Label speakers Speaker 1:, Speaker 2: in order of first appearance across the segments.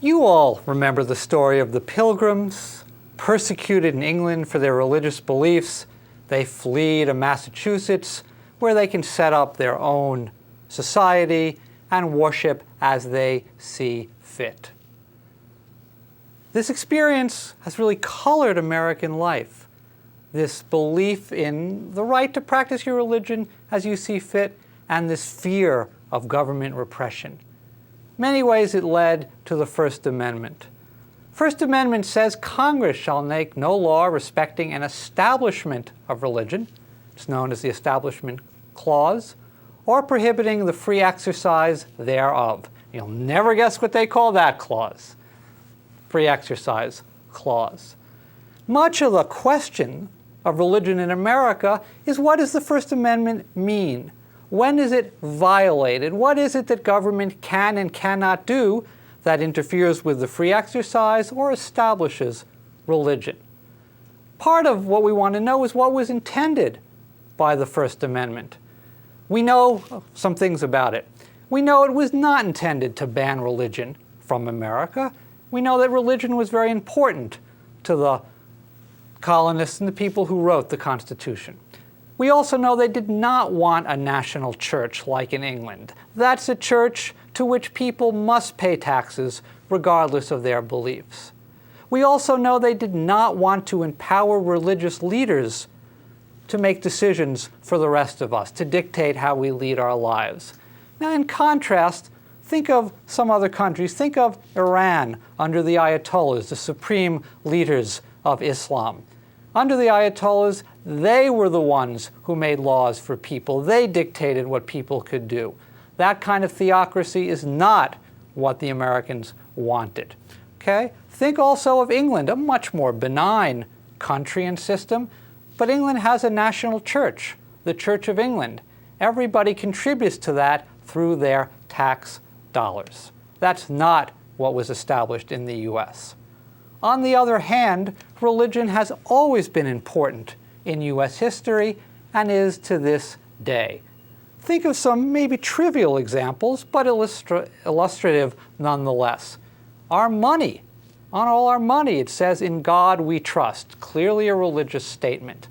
Speaker 1: You all remember the story of the Pilgrims, persecuted in England for their religious beliefs. They flee to Massachusetts, where they can set up their own society and worship as they see fit. This experience has really colored American life. This belief in the right to practice your religion as you see fit, and this fear of government repression. In many ways it led to the First Amendment. First Amendment says Congress shall make no law respecting an establishment of religion, it's known as the Establishment Clause, or prohibiting the free exercise thereof. You'll never guess what they call that clause. Free Exercise Clause. Much of the question of religion in America is, what does the First Amendment mean? When is it violated? What is it that government can and cannot do that interferes with the free exercise or establishes religion? Part of what we want to know is what was intended by the First Amendment. We know some things about it. We know it was not intended to ban religion from America. We know that religion was very important to the colonists and the people who wrote the Constitution. We also know they did not want a national church like in England. That's a church to which people must pay taxes regardless of their beliefs. We also know they did not want to empower religious leaders to make decisions for the rest of us, to dictate how we lead our lives. Now, in contrast, think of some other countries. Think of Iran under the Ayatollahs, the supreme leaders of Islam. Under the Ayatollahs, they were the ones who made laws for people. They dictated what people could do. That kind of theocracy is not what the Americans wanted. Okay? Think also of England, a much more benign country and system, but England has a national church, the Church of England. Everybody contributes to that through their tax dollars. That's not what was established in the US. On the other hand, religion has always been important in US history and is to this day. Think of some maybe trivial examples, but illustrative nonetheless. Our money. On all our money, it says, "In God we trust," clearly a religious statement.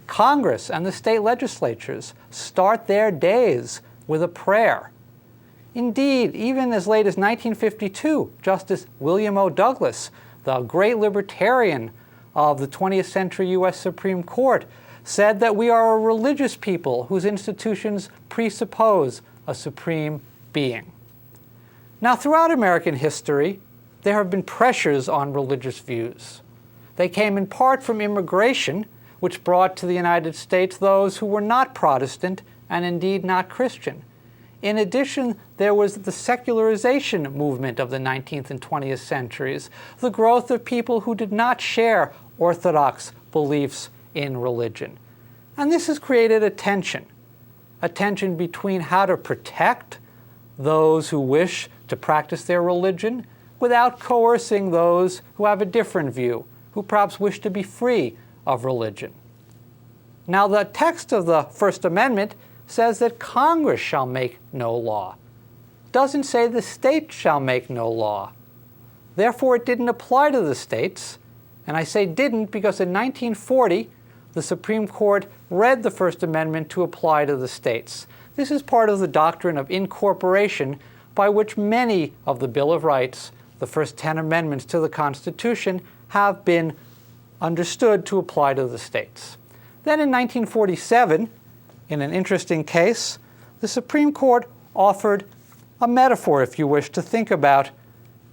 Speaker 1: Congress and the state legislatures start their days with a prayer. Indeed, even as late as 1952, Justice William O. Douglas, the great libertarian of the 20th century US Supreme Court, said that we are a religious people whose institutions presuppose a supreme being. Now, throughout American history, there have been pressures on religious views. They came in part from immigration, which brought to the United States those who were not Protestant and indeed not Christian. In addition, there was the secularization movement of the 19th and 20th centuries, the growth of people who did not share orthodox beliefs in religion. And this has created a tension between how to protect those who wish to practice their religion without coercing those who have a different view, who perhaps wish to be free of religion. Now, the text of the First Amendment says that Congress shall make no law. It doesn't say the state shall make no law. Therefore, it didn't apply to the states. And I say didn't because in 1940, the Supreme Court read the First Amendment to apply to the states. This is part of the doctrine of incorporation, by which many of the Bill of Rights, the first 10 amendments to the Constitution, have been understood to apply to the states. Then in 1947, in an interesting case, the Supreme Court offered a metaphor, if you wish, to think about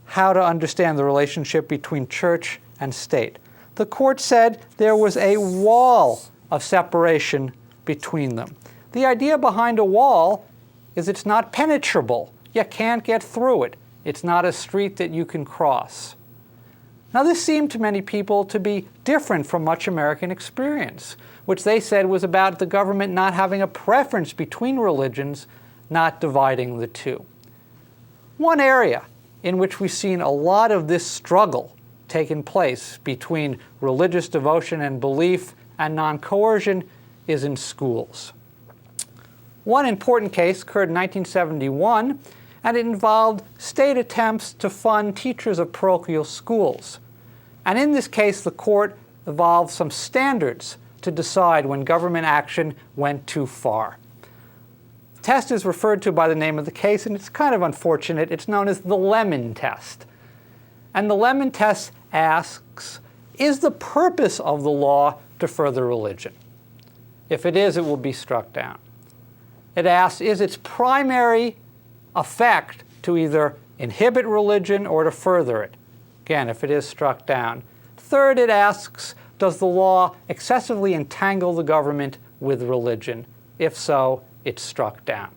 Speaker 1: how to understand the relationship between church and state. The court said there was a wall of separation between them. The idea behind a wall is it's not penetrable. You can't get through it. It's not a street that you can cross. Now, this seemed to many people to be different from much American experience, which they said was about the government not having a preference between religions, not dividing the two. One area in which we've seen a lot of this struggle taking place between religious devotion and belief and non-coercion is in schools. One important case occurred in 1971, and it involved state attempts to fund teachers of parochial schools. And in this case, the court evolved some standards to decide when government action went too far. The test is referred to by the name of the case, and it's kind of unfortunate. It's known as the Lemon test. And the Lemon test asks, is the purpose of the law to further religion? If it is, it will be struck down. It asks, is its primary effect to either inhibit religion or to further it? Again, if it is, struck down. Third, it asks, does the law excessively entangle the government with religion? If so, it's struck down.